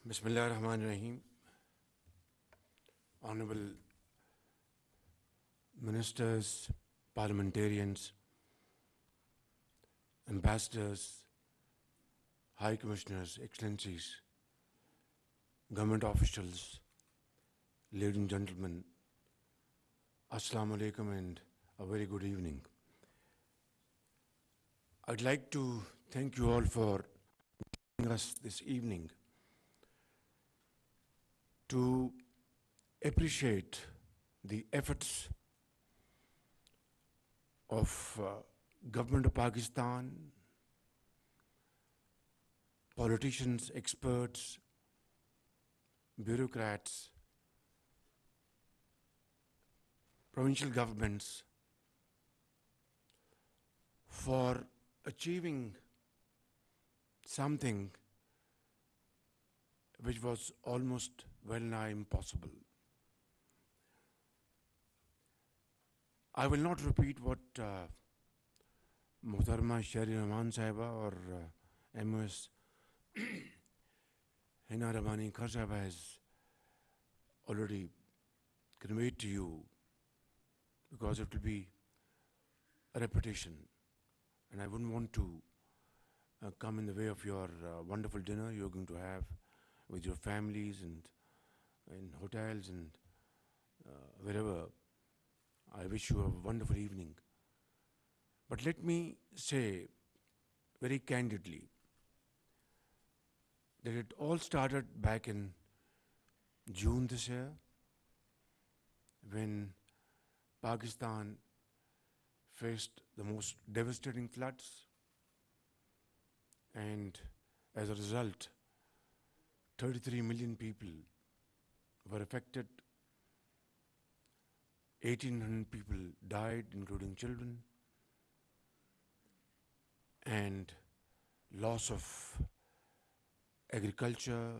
Bismillah ar-Rahman ar-Rahim. Honorable ministers, parliamentarians, ambassadors, high commissioners, excellencies, government officials, ladies and gentlemen, Assalamu alaikum and a very good evening. I'd like to thank you all for joining us this evening to appreciate the efforts of Government of Pakistan, politicians, experts, bureaucrats, provincial governments for achieving something which was almost well nigh impossible. I will not repeat what Muhtarama Shehbaz Sahiba or MOS Hina Rabani Khar Sahiba has already conveyed to you, because it will be a repetition, and I wouldn't want to come in the way of your wonderful dinner you're going to have with your families and in hotels and wherever. I wish you a wonderful evening. But let me say very candidly that it all started back in June this year, when Pakistan faced the most devastating floods, and as a result 33 million people were affected, 1,800 people died, including children, and loss of agriculture,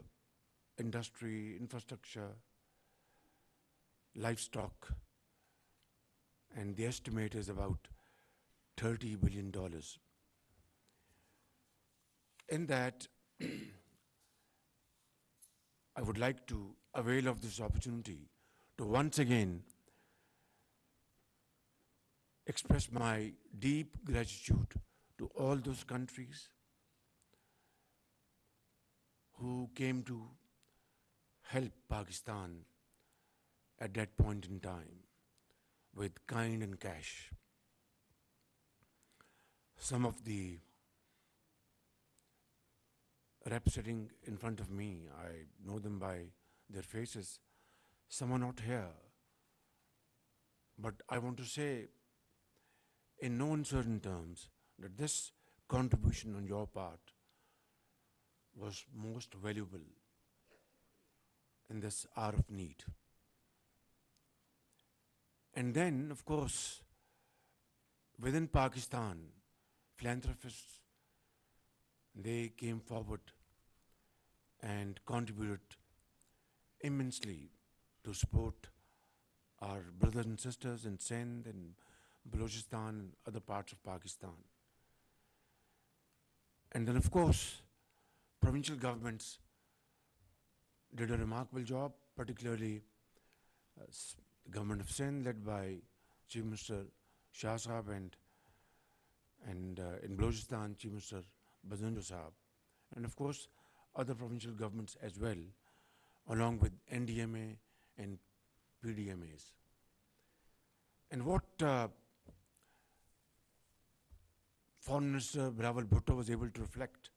industry, infrastructure, livestock, and the estimate is about $30 billion. In that, I would like to avail of this opportunity to once again express my deep gratitude to all those countries who came to help Pakistan at that point in time with kind and cash. Some of the reps sitting in front of me, I know them by their faces. Some are not here. But I want to say in no uncertain terms that this contribution on your part was most valuable in this hour of need. And then, of course, within Pakistan, philanthropists, they came forward and contributed immensely to support our brothers and sisters in Sindh and Balochistan and other parts of Pakistan. And then, of course, provincial governments did a remarkable job, particularly the government of Sindh, led by Chief Minister Shah Sahab, and in Balochistan, Chief Minister Bazinjo Sahab, and of course other provincial governments as well, along with NDMA and PDMAs. And what Foreign Minister Bilawal Bhutto was able to reflect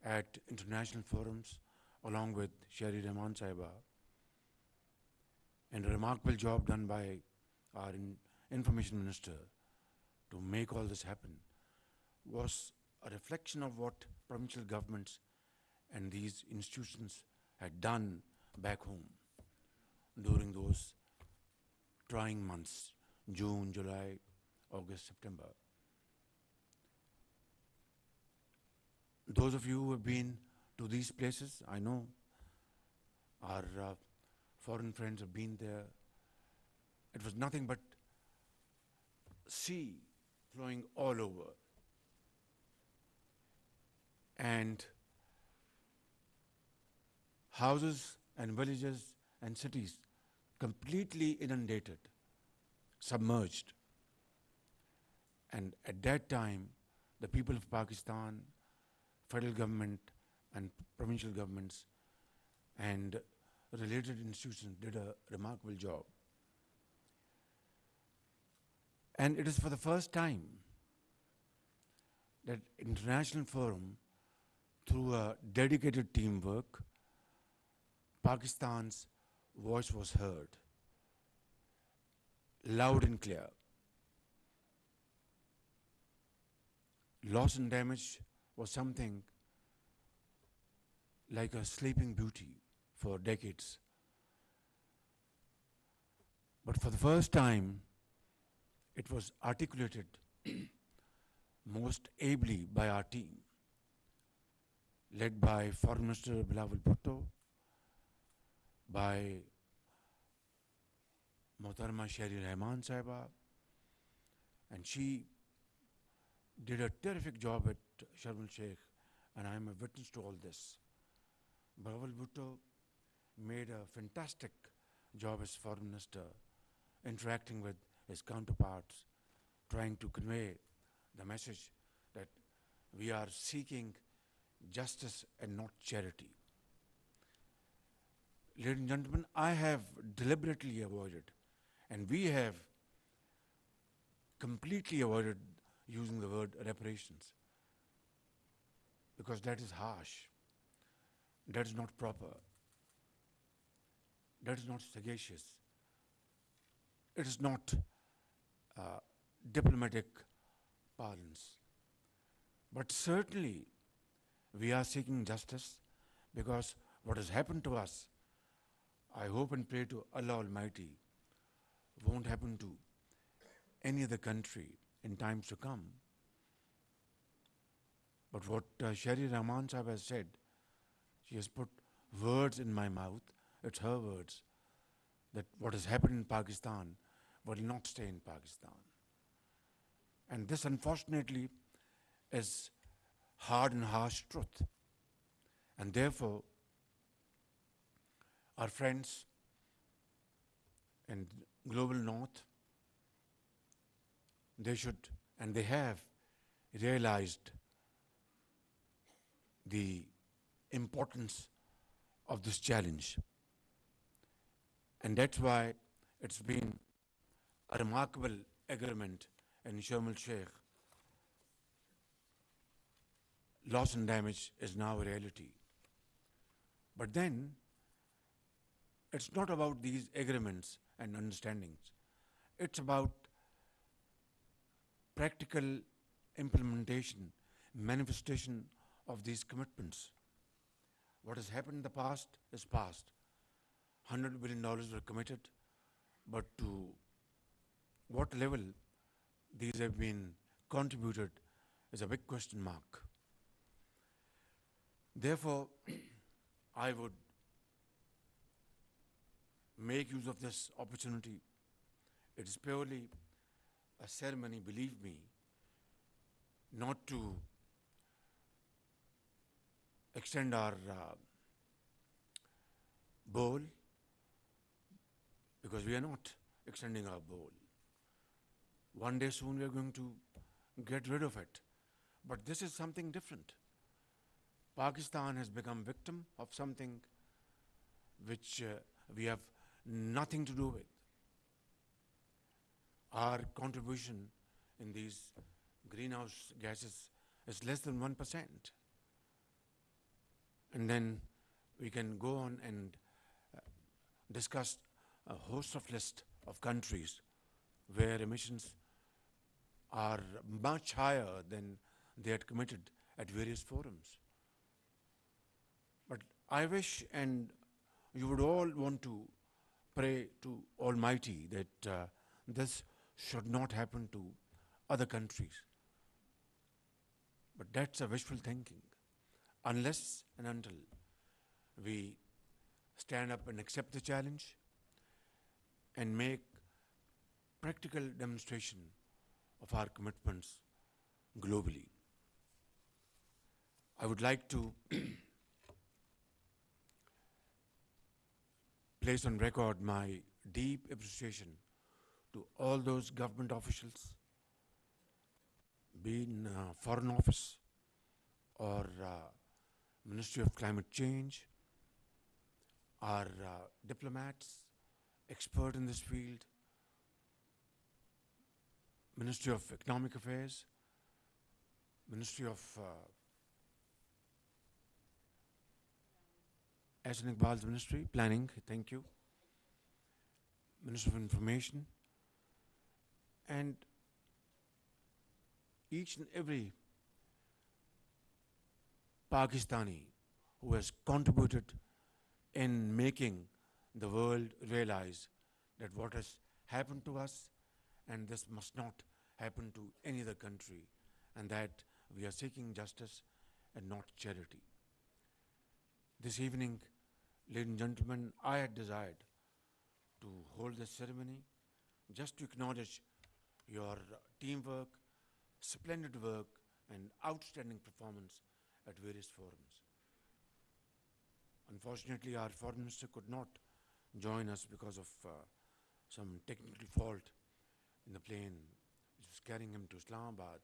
at international forums, along with Shehri Rahman Sahiba, and a remarkable job done by our Information Minister to make all this happen, was a reflection of what provincial governments and these institutions had done back home during those trying months, June, July, August, September. Those of you who have been to these places, I know our foreign friends have been there. It was nothing but sea flowing all over. And houses and villages and cities completely inundated, submerged. And at that time, the people of Pakistan, federal government and provincial governments and related institutions did a remarkable job. And it is for the first time that international forum, through a dedicated teamwork, Pakistan's voice was heard, loud and clear. Loss and damage was something like a sleeping beauty for decades. But for the first time, it was articulated most ably by our team, led by Foreign Minister Bilawal Bhutto, by Mohtarama Shehri Rahman Sahiba, and she did a terrific job at Sharm el-Sheikh, and I am a witness to all this. Bilawal Bhutto made a fantastic job as Foreign Minister, interacting with his counterparts, trying to convey the message that we are seeking justice and not charity. Ladies and gentlemen, I have deliberately avoided, and we have completely avoided using the word reparations, because that is harsh, that is not proper, that is not sagacious, it is not diplomatic parlance. But certainly we are seeking justice, because what has happened to us, I hope and pray to Allah Almighty, won't happen to any other country in times to come. But what Shehri Rahman Sahib has said, she has put words in my mouth, it's her words, that what has happened in Pakistan will not stay in Pakistan. And this, unfortunately, is hard and harsh truth. And therefore, our friends in global north, they should, and they have, realized the importance of this challenge. And that's why it's been a remarkable agreement in Sharm el-Sheikh. Loss and damage is now a reality. But then, it's not about these agreements and understandings. It's about practical implementation, manifestation of these commitments. What has happened in the past is past. $100 billion were committed, but to what level these have been contributed is a big question mark. Therefore, I would make use of this opportunity. It is purely a ceremony, believe me, not to extend our bowl, because we are not extending our bowl. One day soon we are going to get rid of it. But this is something different. Pakistan has become victim of something which we have nothing to do with. Our contribution in these greenhouse gases is less than 1%. And then we can go on and discuss a host of list of countries where emissions are much higher than they had committed at various forums. But I wish, and you would all want to pray to Almighty that this should not happen to other countries. But that's a wishful thinking. Unless and until we stand up and accept the challenge and make practical demonstration of our commitments globally. I would like to place on record my deep appreciation to all those government officials, be in Foreign Office or Ministry of Climate Change, our diplomats, expert in this field, Ministry of Economic Affairs, Ministry of Ahsan Iqbal's Ministry, Planning, thank you, Minister of Information, and each and every Pakistani who has contributed in making the world realize that what has happened to us, and this must not happen to any other country, and that we are seeking justice and not charity. This evening, ladies and gentlemen, I had desired to hold this ceremony just to acknowledge your teamwork, splendid work, and outstanding performance at various forums. Unfortunately, our Foreign Minister could not join us because of some technical fault in the plane which was carrying him to Islamabad,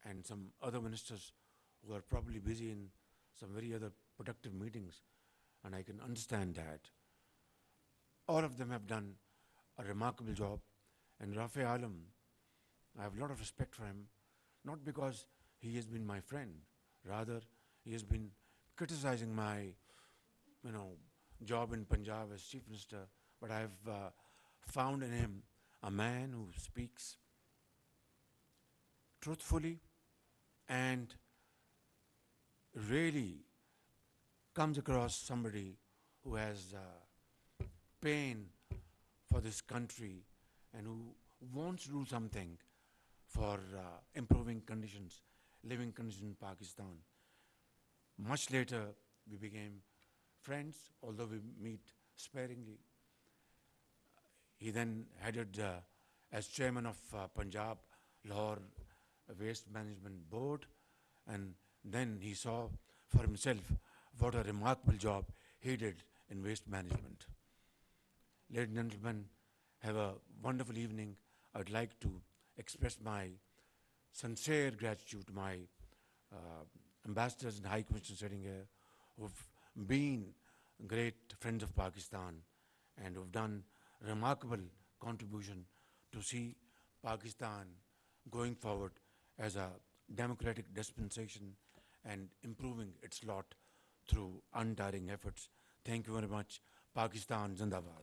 and some other ministers who are probably busy in some very other productive meetings, and I can understand that. All of them have done a remarkable job, and Rafi Alam, I have a lot of respect for him, not because he has been my friend, rather he has been criticizing my, job in Punjab as Chief Minister, but I have found in him a man who speaks truthfully and really comes across somebody who has pain for this country and who wants to do something for improving conditions, living conditions in Pakistan. Much later, we became friends, although we meet sparingly. He then headed as chairman of Punjab Lahore Waste Management Board, and then he saw for himself what a remarkable job he did in waste management. Ladies and gentlemen, have a wonderful evening. I would like to express my sincere gratitude to my ambassadors and high commissioners sitting here who've been great friends of Pakistan and who've done remarkable contribution to see Pakistan going forward as a democratic dispensation and improving its lot through untiring efforts. Thank you very much. Pakistan Zindabad.